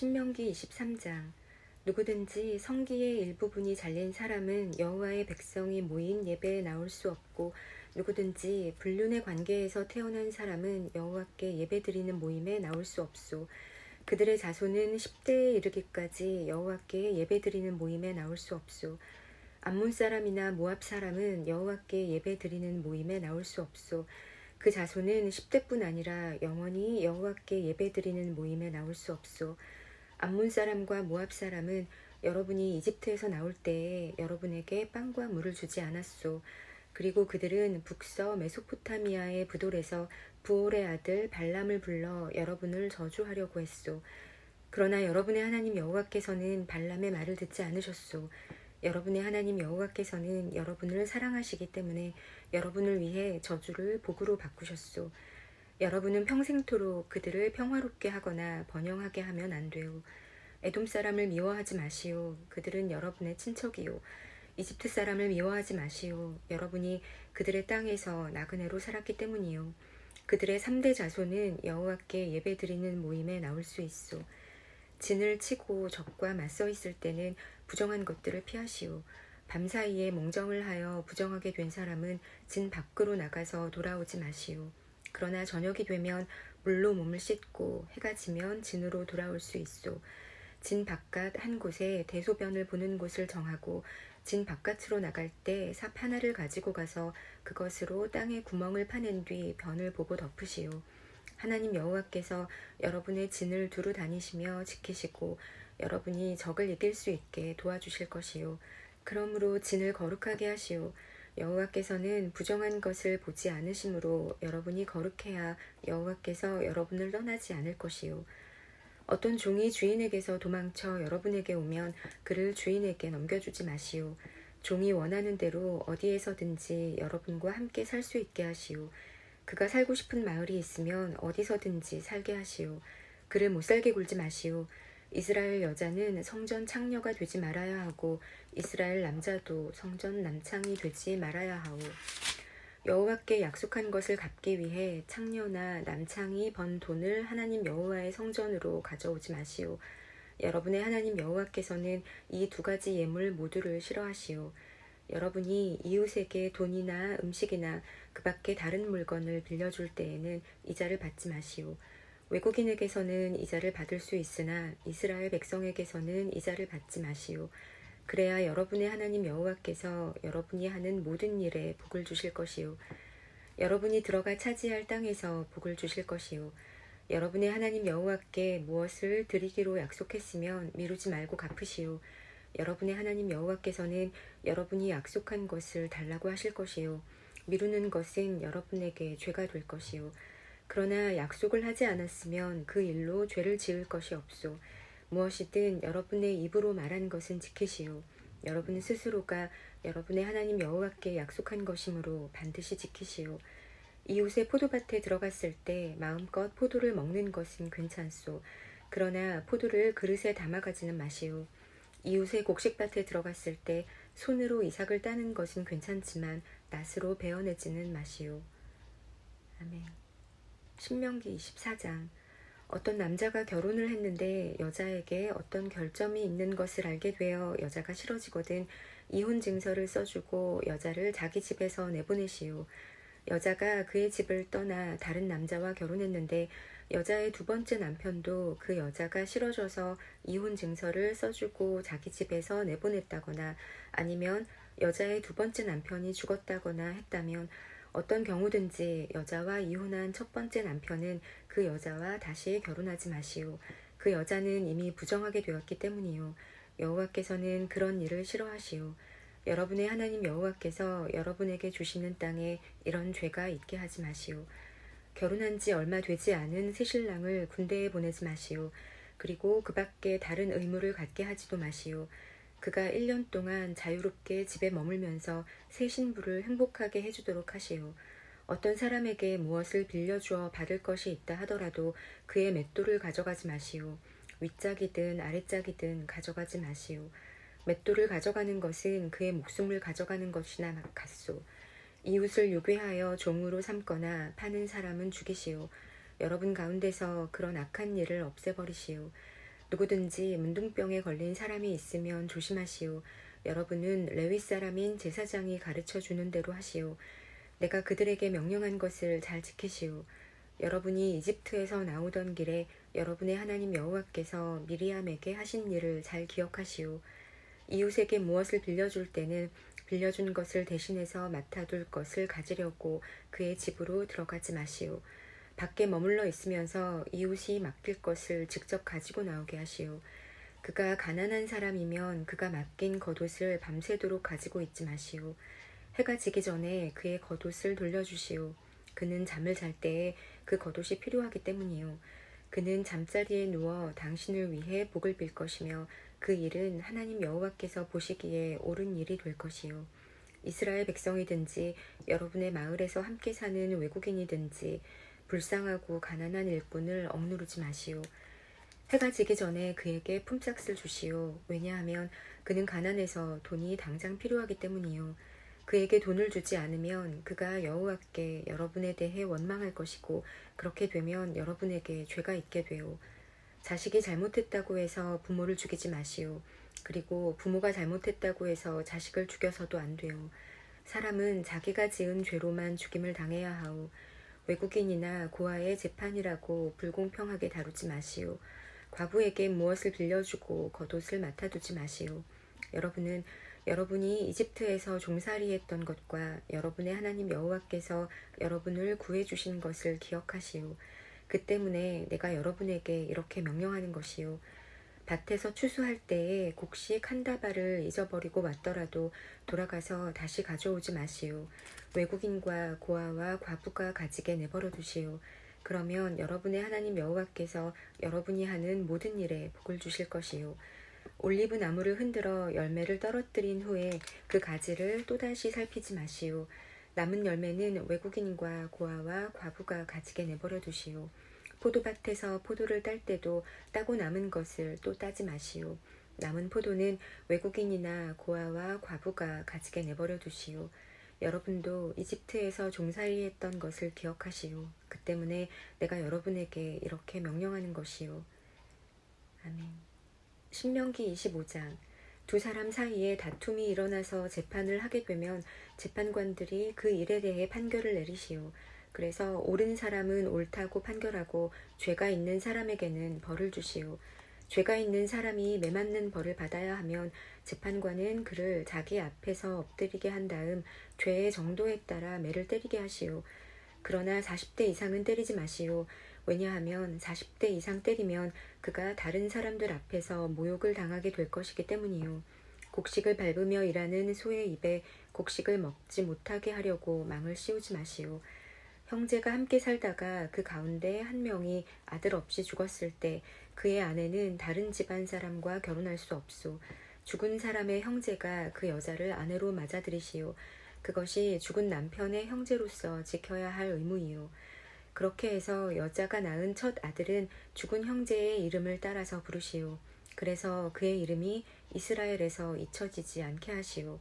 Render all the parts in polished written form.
신명기 23장. 누구든지 성기의 일부분이 잘린 사람은 여호와의 백성이 모인 예배에 나올 수 없고, 누구든지 불륜의 관계에서 태어난 사람은 여호와께 예배드리는 모임에 나올 수 없소. 그들의 자손은 10대에 이르기까지 여호와께 예배드리는 모임에 나올 수 없소. 암몬 사람이나 모압 사람은 여호와께 예배드리는 모임에 나올 수 없소. 그 자손은 10대뿐 아니라 영원히 여호와께 예배드리는 모임에 나올 수 없소. 암몬 사람과 모압 사람은 여러분이 이집트에서 나올 때에 여러분에게 빵과 물을 주지 않았소. 그리고 그들은 북서 메소포타미아의 부돌에서 부올의 아들 발람을 불러 여러분을 저주하려고 했소. 그러나 여러분의 하나님 여호와께서는 발람의 말을 듣지 않으셨소. 여러분의 하나님 여호와께서는 여러분을 사랑하시기 때문에 여러분을 위해 저주를 복으로 바꾸셨소. 여러분은 평생토록 그들을 평화롭게 하거나 번영하게 하면 안 돼요. 에돔 사람을 미워하지 마시오. 그들은 여러분의 친척이요. 이집트 사람을 미워하지 마시오. 여러분이 그들의 땅에서 나그네로 살았기 때문이요. 그들의 3대 자손은 여호와께 예배드리는 모임에 나올 수 있소. 진을 치고 적과 맞서 있을 때는 부정한 것들을 피하시오. 밤사이에 몽정을 하여 부정하게 된 사람은 진 밖으로 나가서 돌아오지 마시오. 그러나 저녁이 되면 물로 몸을 씻고 해가 지면 진으로 돌아올 수 있소. 진 바깥 한 곳에 대소변을 보는 곳을 정하고 진 바깥으로 나갈 때 삽 하나를 가지고 가서 그것으로 땅에 구멍을 파낸 뒤 변을 보고 덮으시오. 하나님 여호와께서 여러분의 진을 두루 다니시며 지키시고 여러분이 적을 이길 수 있게 도와주실 것이요. 그러므로 진을 거룩하게 하시오. 여호와께서는 부정한 것을 보지 않으시므로 여러분이 거룩해야 여호와께서 여러분을 떠나지 않을 것이요. 어떤 종이 주인에게서 도망쳐 여러분에게 오면 그를 주인에게 넘겨주지 마시오. 종이 원하는 대로 어디에서든지 여러분과 함께 살 수 있게 하시오. 그가 살고 싶은 마을이 있으면 어디서든지 살게 하시오. 그를 못살게 굴지 마시오. 이스라엘 여자는 성전 창녀가 되지 말아야 하고 이스라엘 남자도 성전 남창이 되지 말아야 하오. 여호와께 약속한 것을 갚기 위해 창녀나 남창이 번 돈을 하나님 여호와의 성전으로 가져오지 마시오. 여러분의 하나님 여호와께서는 이 두 가지 예물 모두를 싫어하시오. 여러분이 이웃에게 돈이나 음식이나 그 밖에 다른 물건을 빌려줄 때에는 이자를 받지 마시오. 외국인에게서는 이자를 받을 수 있으나 이스라엘 백성에게서는 이자를 받지 마시오. 그래야 여러분의 하나님 여호와께서 여러분이 하는 모든 일에 복을 주실 것이요. 여러분이 들어가 차지할 땅에서 복을 주실 것이요. 여러분의 하나님 여호와께 무엇을 드리기로 약속했으면 미루지 말고 갚으시오. 여러분의 하나님 여호와께서는 여러분이 약속한 것을 달라고 하실 것이요. 미루는 것은 여러분에게 죄가 될 것이요. 그러나 약속을 하지 않았으면 그 일로 죄를 지을 것이 없소. 무엇이든 여러분의 입으로 말한 것은 지키시오. 여러분 스스로가 여러분의 하나님 여호와께 약속한 것이므로 반드시 지키시오. 이웃의 포도밭에 들어갔을 때 마음껏 포도를 먹는 것은 괜찮소. 그러나 포도를 그릇에 담아가지는 마시오. 이웃의 곡식밭에 들어갔을 때 손으로 이삭을 따는 것은 괜찮지만 낫으로 베어내지는 마시오. 아멘. 신명기 24장. 어떤 남자가 결혼을 했는데 여자에게 어떤 결점이 있는 것을 알게 되어 여자가 싫어지거든 이혼 증서를 써주고 여자를 자기 집에서 내보내시오. 여자가 그의 집을 떠나 다른 남자와 결혼했는데 여자의 두 번째 남편도 그 여자가 싫어져서 이혼 증서를 써주고 자기 집에서 내보냈다거나 아니면 여자의 두 번째 남편이 죽었다거나 했다면 어떤 경우든지 여자와 이혼한 첫 번째 남편은 그 여자와 다시 결혼하지 마시오. 그 여자는 이미 부정하게 되었기 때문이요. 여호와께서는 그런 일을 싫어하시오. 여러분의 하나님 여호와께서 여러분에게 주시는 땅에 이런 죄가 있게 하지 마시오. 결혼한 지 얼마 되지 않은 새신랑을 군대에 보내지 마시오. 그리고 그 밖에 다른 의무를 갖게 하지도 마시오. 그가 1년 동안 자유롭게 집에 머물면서 새 신부를 행복하게 해주도록 하시오. 어떤 사람에게 무엇을 빌려주어 받을 것이 있다 하더라도 그의 맷돌을 가져가지 마시오. 윗짝이든 아랫짝이든 가져가지 마시오. 맷돌을 가져가는 것은 그의 목숨을 가져가는 것이나 같소. 이웃을 유괴하여 종으로 삼거나 파는 사람은 죽이시오. 여러분 가운데서 그런 악한 일을 없애버리시오. 누구든지 문둥병에 걸린 사람이 있으면 조심하시오. 여러분은 레위 사람인 제사장이 가르쳐 주는 대로 하시오. 내가 그들에게 명령한 것을 잘 지키시오. 여러분이 이집트에서 나오던 길에 여러분의 하나님 여호와께서 미리암에게 하신 일을 잘 기억하시오. 이웃에게 무엇을 빌려줄 때는 빌려준 것을 대신해서 맡아둘 것을 가지려고 그의 집으로 들어가지 마시오. 밖에 머물러 있으면서 이웃이 맡길 것을 직접 가지고 나오게 하시오. 그가 가난한 사람이면 그가 맡긴 겉옷을 밤새도록 가지고 있지 마시오. 해가 지기 전에 그의 겉옷을 돌려주시오. 그는 잠을 잘 때에 그 겉옷이 필요하기 때문이요. 그는 잠자리에 누워 당신을 위해 복을 빌 것이며 그 일은 하나님 여호와께서 보시기에 옳은 일이 될 것이요. 이스라엘 백성이든지 여러분의 마을에서 함께 사는 외국인이든지 불쌍하고 가난한 일꾼을 억누르지 마시오. 해가 지기 전에 그에게 품삯을 주시오. 왜냐하면 그는 가난해서 돈이 당장 필요하기 때문이요. 그에게 돈을 주지 않으면 그가 여호와께 여러분에 대해 원망할 것이고 그렇게 되면 여러분에게 죄가 있게 되오. 자식이 잘못했다고 해서 부모를 죽이지 마시오. 그리고 부모가 잘못했다고 해서 자식을 죽여서도 안 돼요. 사람은 자기가 지은 죄로만 죽임을 당해야 하오. 외국인이나 고아의 재판이라고 불공평하게 다루지 마시오. 과부에게 무엇을 빌려주고 겉옷을 맡아두지 마시오. 여러분은 여러분이 이집트에서 종살이했던 것과 여러분의 하나님 여호와께서 여러분을 구해주신 것을 기억하시오. 그 때문에 내가 여러분에게 이렇게 명령하는 것이요. 밭에서 추수할 때에 곡식 한 다발을 잊어버리고 왔더라도 돌아가서 다시 가져오지 마시오. 외국인과 고아와 과부가 가지게 내버려 두시오. 그러면 여러분의 하나님 여호와께서 여러분이 하는 모든 일에 복을 주실 것이요. 올리브 나무를 흔들어 열매를 떨어뜨린 후에 그 가지를 또다시 살피지 마시오. 남은 열매는 외국인과 고아와 과부가 가지게 내버려 두시오. 포도밭에서 포도를 딸 때도 따고 남은 것을 또 따지 마시오. 남은 포도는 외국인이나 고아와 과부가 가지게 내버려 두시오. 여러분도 이집트에서 종살이했던 것을 기억하시오. 그 때문에 내가 여러분에게 이렇게 명령하는 것이요. 아멘. 신명기 25장. 두 사람 사이에 다툼이 일어나서 재판을 하게 되면 재판관들이 그 일에 대해 판결을 내리시오. 그래서 옳은 사람은 옳다고 판결하고 죄가 있는 사람에게는 벌을 주시오. 죄가 있는 사람이 매맞는 벌을 받아야 하면 재판관은 그를 자기 앞에서 엎드리게 한 다음 죄의 정도에 따라 매를 때리게 하시오. 그러나 40대 이상은 때리지 마시오. 왜냐하면 40대 이상 때리면 그가 다른 사람들 앞에서 모욕을 당하게 될 것이기 때문이요. 곡식을 밟으며 일하는 소의 입에 곡식을 먹지 못하게 하려고 망을 씌우지 마시오. 형제가 함께 살다가 그 가운데 한 명이 아들 없이 죽었을 때 그의 아내는 다른 집안 사람과 결혼할 수 없소. 죽은 사람의 형제가 그 여자를 아내로 맞아들이시오. 그것이 죽은 남편의 형제로서 지켜야 할 의무이요. 그렇게 해서 여자가 낳은 첫 아들은 죽은 형제의 이름을 따라서 부르시오. 그래서 그의 이름이 이스라엘에서 잊혀지지 않게 하시오.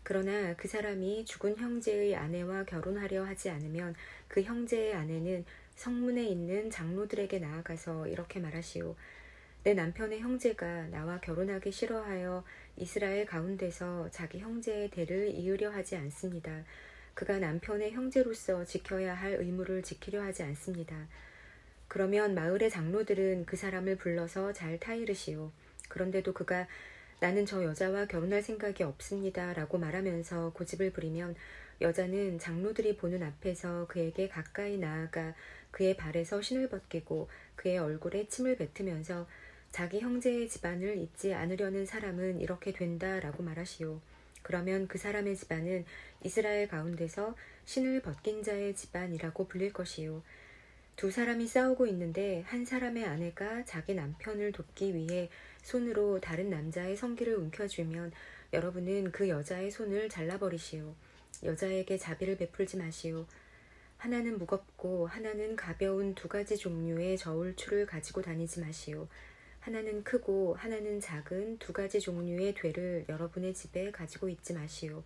그러나 그 사람이 죽은 형제의 아내와 결혼하려 하지 않으면 그 형제의 아내는 성문에 있는 장로들에게 나아가서 이렇게 말하시오. 내 남편의 형제가 나와 결혼하기 싫어하여 이스라엘 가운데서 자기 형제의 대를 이으려 하지 않습니다. 그가 남편의 형제로서 지켜야 할 의무를 지키려 하지 않습니다. 그러면 마을의 장로들은 그 사람을 불러서 잘 타이르시오. 그런데도 그가 나는 저 여자와 결혼할 생각이 없습니다 라고 말하면서 고집을 부리면 여자는 장로들이 보는 앞에서 그에게 가까이 나아가 그의 발에서 신을 벗기고 그의 얼굴에 침을 뱉으면서 자기 형제의 집안을 잊지 않으려는 사람은 이렇게 된다 라고 말하시오. 그러면 그 사람의 집안은 이스라엘 가운데서 신을 벗긴 자의 집안이라고 불릴 것이요. 두 사람이 싸우고 있는데 한 사람의 아내가 자기 남편을 돕기 위해 손으로 다른 남자의 성기를 움켜쥐면 여러분은 그 여자의 손을 잘라버리시오. 여자에게 자비를 베풀지 마시오. 하나는 무겁고 하나는 가벼운 두 가지 종류의 저울추를 가지고 다니지 마시오. 하나는 크고 하나는 작은 두 가지 종류의 되를 여러분의 집에 가지고 있지 마시오.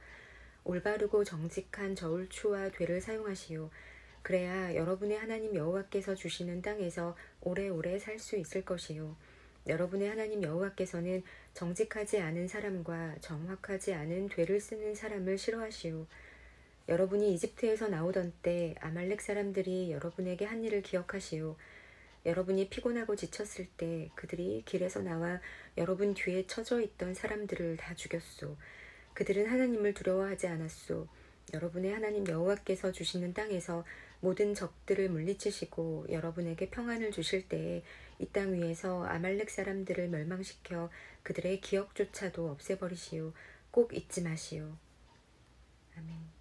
올바르고 정직한 저울추와 되를 사용하시오. 그래야 여러분의 하나님 여호와께서 주시는 땅에서 오래오래 살 수 있을 것이요. 여러분의 하나님 여호와께서는 정직하지 않은 사람과 정확하지 않은 되를 쓰는 사람을 싫어하시오. 여러분이 이집트에서 나오던 때 아말렉 사람들이 여러분에게 한 일을 기억하시오. 여러분이 피곤하고 지쳤을 때 그들이 길에서 나와 여러분 뒤에 처져 있던 사람들을 다 죽였소. 그들은 하나님을 두려워하지 않았소. 여러분의 하나님 여호와께서 주시는 땅에서 모든 적들을 물리치시고 여러분에게 평안을 주실 때에 이 땅 위에서 아말렉 사람들을 멸망시켜 그들의 기억조차도 없애버리시오. 꼭 잊지 마시오. 아멘.